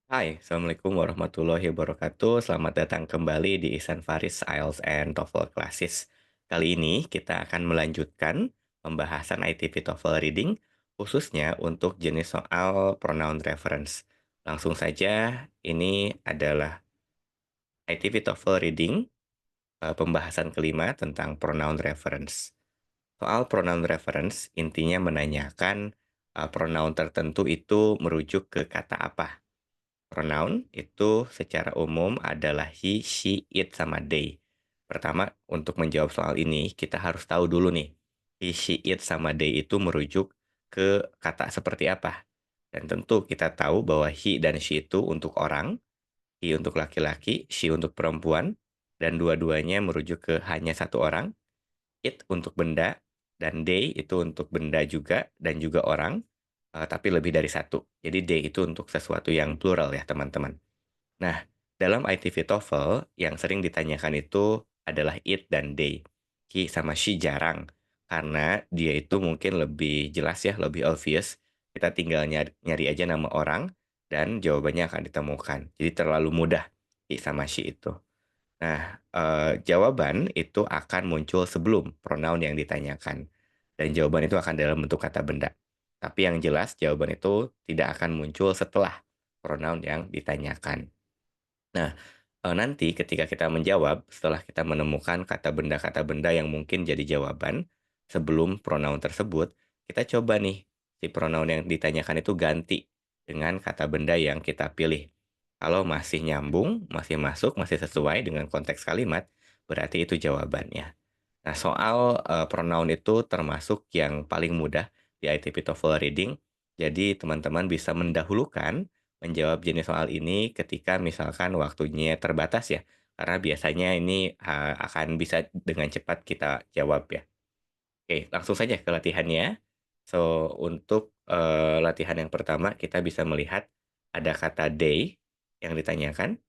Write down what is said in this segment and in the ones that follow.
Hai, Assalamualaikum warahmatullahi wabarakatuh. Selamat datang kembali di Ihsan Faris IELTS and TOEFL Classes. Kali ini kita akan melanjutkan pembahasan ITP TOEFL Reading, khususnya untuk jenis soal pronoun reference. Langsung saja, ini adalah ITP TOEFL Reading, pembahasan kelima tentang pronoun reference. Soal pronoun reference, intinya menanyakan pronoun tertentu itu merujuk ke kata apa. Pronoun itu secara umum adalah he, she, it, sama they. Pertama, untuk menjawab soal ini, kita harus tahu dulu nih, he, she, it, sama they itu merujuk ke kata seperti apa. Dan tentu kita tahu bahwa he dan she itu untuk orang, he untuk laki-laki, she untuk perempuan, dan dua-duanya merujuk ke hanya satu orang, it untuk benda, dan they itu untuk benda juga, dan juga orang, tapi lebih dari satu. Jadi they itu untuk sesuatu yang plural ya teman-teman. Nah, dalam ITV TOEFL yang sering ditanyakan itu adalah it dan they. He sama she jarang, karena dia itu mungkin lebih jelas ya, lebih obvious. Kita tinggal nyari, nyari aja nama orang, dan jawabannya akan ditemukan. Jadi terlalu mudah, he sama she itu. Nah, jawaban itu akan muncul sebelum pronoun yang ditanyakan. Dan jawaban itu akan dalam bentuk kata benda. Tapi yang jelas jawaban itu tidak akan muncul setelah pronoun yang ditanyakan. Nah, nanti ketika kita menjawab, setelah kita menemukan kata benda yang mungkin jadi jawaban, sebelum pronoun tersebut, kita coba nih, si pronoun yang ditanyakan itu ganti dengan kata benda yang kita pilih. Kalau masih nyambung, masih masuk, masih sesuai dengan konteks kalimat, berarti itu jawabannya. Nah, soal pronoun itu termasuk yang paling mudah di ITP TOEFL Reading. Jadi, teman-teman bisa mendahulukan menjawab jenis soal ini ketika misalkan waktunya terbatas ya. Karena biasanya ini akan bisa dengan cepat kita jawab ya. Oke, langsung saja ke latihannya. So, untuk latihan yang pertama kita bisa melihat ada kata they yang ditanyakan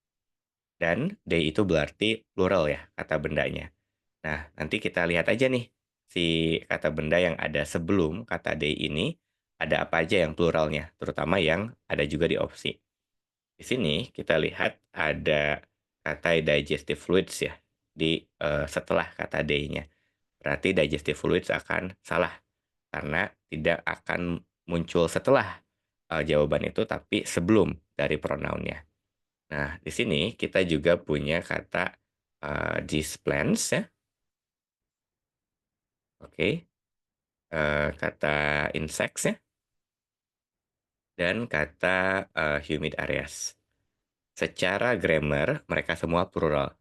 dan they itu berarti plural ya kata bendanya. Nah, nanti kita lihat aja nih, si kata benda yang ada sebelum kata they ini, ada apa aja yang pluralnya, terutama yang ada juga di opsi. Di sini kita lihat ada kata digestive fluids ya, setelah kata they-nya. Berarti digestive fluids akan salah, karena tidak akan muncul setelah jawaban itu, tapi sebelum dari pronounnya. Nah, di sini kita juga punya kata these plants ya, oke. Kata insects ya, dan kata humid areas. Secara grammar, mereka semua plural.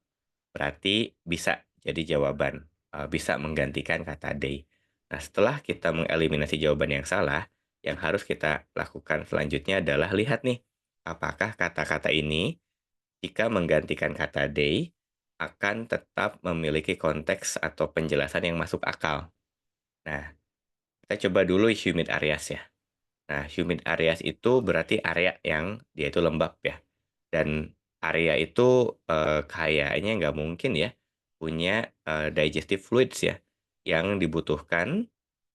Berarti bisa jadi jawaban, bisa menggantikan kata they. Nah, setelah kita mengeliminasi jawaban yang salah, yang harus kita lakukan selanjutnya adalah lihat nih, apakah kata-kata ini jika menggantikan kata they akan tetap memiliki konteks atau penjelasan yang masuk akal. Nah, kita coba dulu humid areas ya. Nah, humid areas itu berarti area yang dia itu lembab ya. Dan area itu kayaknya nggak mungkin ya punya digestive fluids ya yang dibutuhkan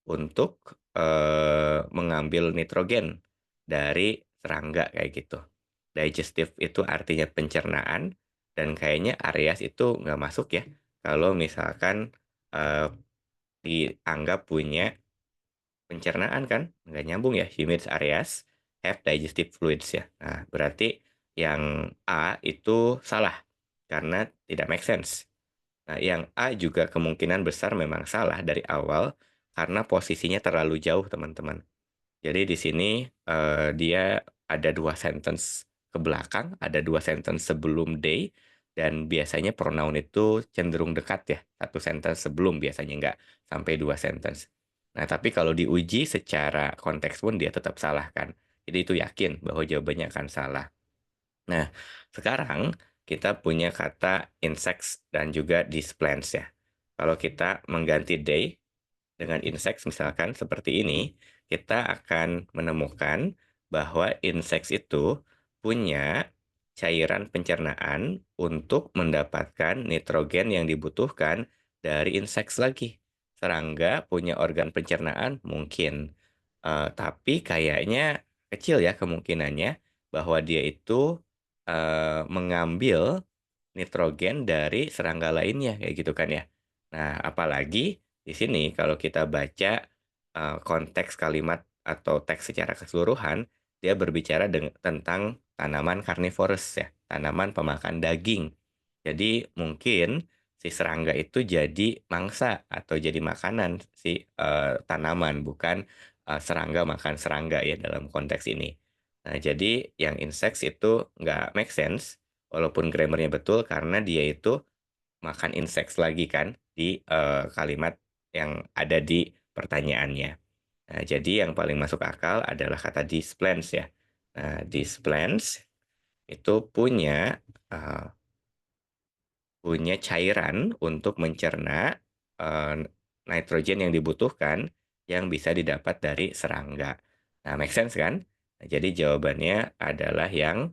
untuk mengambil nitrogen dari serangga kayak gitu. Digestive itu artinya pencernaan dan kayaknya areas itu nggak masuk ya kalau misalkan eh, dianggap punya pencernaan kan, nggak nyambung ya, humid areas have digestive fluids ya. Nah, berarti yang A itu salah, karena tidak make sense. Nah, yang A juga kemungkinan besar memang salah dari awal, karena posisinya terlalu jauh, teman-teman. Jadi di sini dia ada dua sentence ke belakang, ada dua sentence sebelum they, dan biasanya pronoun itu cenderung dekat ya, satu sentence sebelum biasanya nggak sampai dua sentence. Nah, tapi kalau diuji secara konteks pun dia tetap salah kan. Jadi itu yakin bahwa jawabannya akan salah. Nah, sekarang kita punya kata insects dan juga these plants ya. Kalau kita mengganti they dengan insects misalkan seperti ini, kita akan menemukan bahwa insects itu punya cairan pencernaan untuk mendapatkan nitrogen yang dibutuhkan dari insects lagi. Serangga punya organ pencernaan mungkin, tapi kayaknya kecil ya kemungkinannya bahwa dia itu, mengambil nitrogen dari serangga lainnya, kayak gitu kan ya. Nah, apalagi di sini kalau kita baca, konteks kalimat atau teks secara keseluruhan, dia berbicara tentang tanaman karnivorous ya, tanaman pemakan daging. Jadi mungkin si serangga itu jadi mangsa atau jadi makanan si, tanaman, bukan, serangga makan serangga ya dalam konteks ini. Nah, jadi yang insects itu nggak make sense, walaupun grammar-nya betul karena dia itu makan insects lagi kan di, kalimat yang ada di pertanyaannya. Nah, jadi yang paling masuk akal adalah kata these plants ya. Nah, these plants itu eee, punya cairan untuk mencerna, nitrogen yang dibutuhkan yang bisa didapat dari serangga. Nah, make sense kan? Nah, jadi jawabannya adalah yang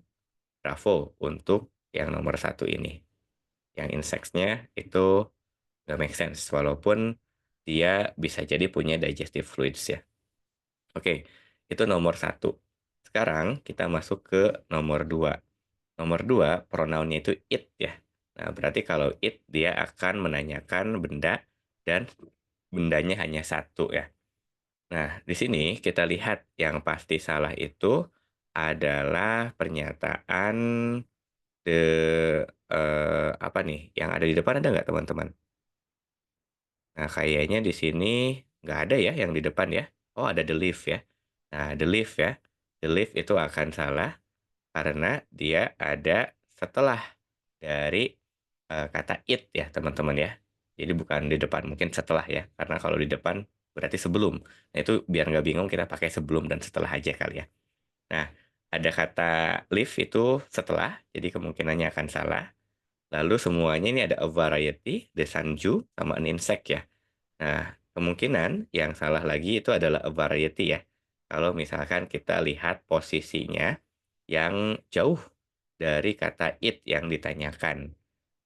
bravo untuk yang nomor satu ini. Yang insects-nya itu nggak make sense, walaupun dia bisa jadi punya digestive fluids ya. Oke, itu nomor satu. Sekarang kita masuk ke nomor 2. Nomor 2 pronoun-nya itu it ya. Nah, berarti kalau it dia akan menanyakan benda dan bendanya hanya satu ya. Nah, di sini kita lihat yang pasti salah itu adalah pernyataan the, apa nih, yang ada di depan ada nggak teman-teman? Nah, kayaknya di sini nggak ada ya yang di depan ya. Oh, ada the leaf ya. Nah, the leaf ya. The leaf itu akan salah karena dia ada setelah dari, kata it ya, teman-teman ya. Jadi bukan di depan, mungkin setelah ya, karena kalau di depan berarti sebelum. Nah, itu biar nggak bingung kita pakai sebelum dan setelah aja kali ya. Nah, ada kata leaf itu setelah, jadi kemungkinannya akan salah. Lalu semuanya ini ada a variety, the sanju, sama an insect ya. Nah, kemungkinan yang salah lagi itu adalah a variety ya. Kalau misalkan kita lihat posisinya yang jauh dari kata it yang ditanyakan.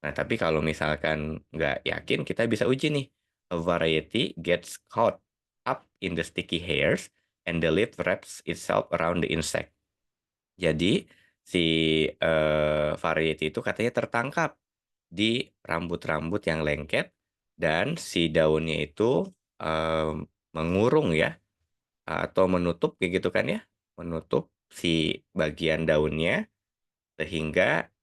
Nah, tapi kalau misalkan nggak yakin, kita bisa uji nih. A variety gets caught up in the sticky hairs and the leaf wraps itself around the insect. Jadi si, variety itu katanya tertangkap di rambut-rambut yang lengket dan si daunnya itu, mengurung ya, atau menutup kayak gitu kan ya, menutup si bagian daunnya sehingga,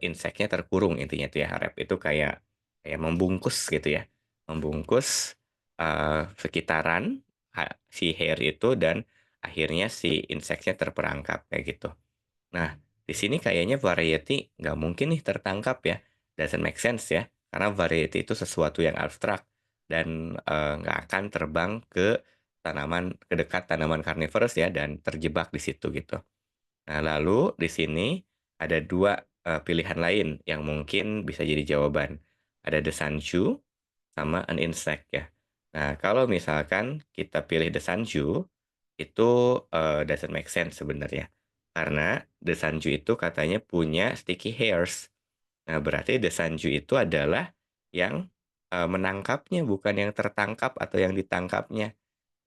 inseknya terkurung intinya itu ya, wrap itu kayak kayak membungkus gitu ya, membungkus, sekitaran si hair itu dan akhirnya si inseknya terperangkap kayak gitu. Nah, di sini kayaknya variety nggak mungkin nih tertangkap ya, doesn't make sense ya, karena variety itu sesuatu yang abstrak dan, nggak akan terbang ke dekat tanaman karnivorous ya dan terjebak di situ gitu. Nah, lalu di sini ada 2 pilihan lain yang mungkin bisa jadi jawaban. Ada the sanju sama an insect ya. Nah, kalau misalkan kita pilih the sanju, itu, doesn't make sense sebenarnya. Karena the sanju itu katanya punya sticky hairs. Nah, berarti the sanju itu adalah yang, menangkapnya, bukan yang tertangkap atau yang ditangkapnya.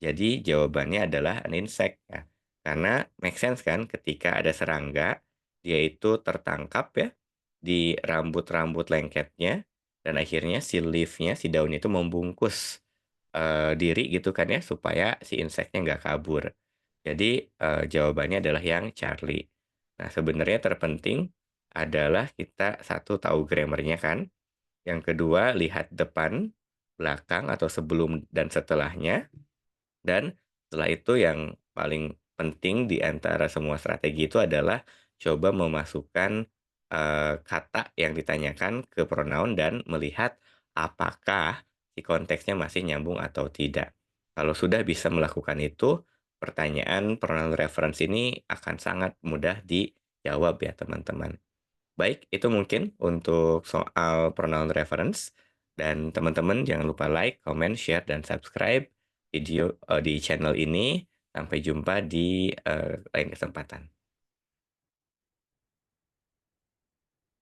Jadi jawabannya adalah an insect ya. Karena make sense kan ketika ada serangga, dia itu tertangkap ya di rambut-rambut lengketnya dan akhirnya si leaf-nya, si daun itu membungkus, diri gitu kan ya supaya si inseknya nggak kabur. Jadi, jawabannya adalah yang Charlie. Nah, sebenarnya terpenting adalah kita satu tahu grammar-nya kan, yang kedua lihat depan, belakang atau sebelum dan setelahnya, dan setelah itu yang paling penting di antara semua strategi itu adalah coba memasukkan, kata yang ditanyakan ke pronoun dan melihat apakah si konteksnya masih nyambung atau tidak. Kalau sudah bisa melakukan itu, pertanyaan pronoun reference ini akan sangat mudah dijawab ya teman-teman. Baik, itu mungkin untuk soal pronoun reference dan teman-teman jangan lupa like, comment, share, dan subscribe video, di channel ini. Sampai jumpa di, lain kesempatan.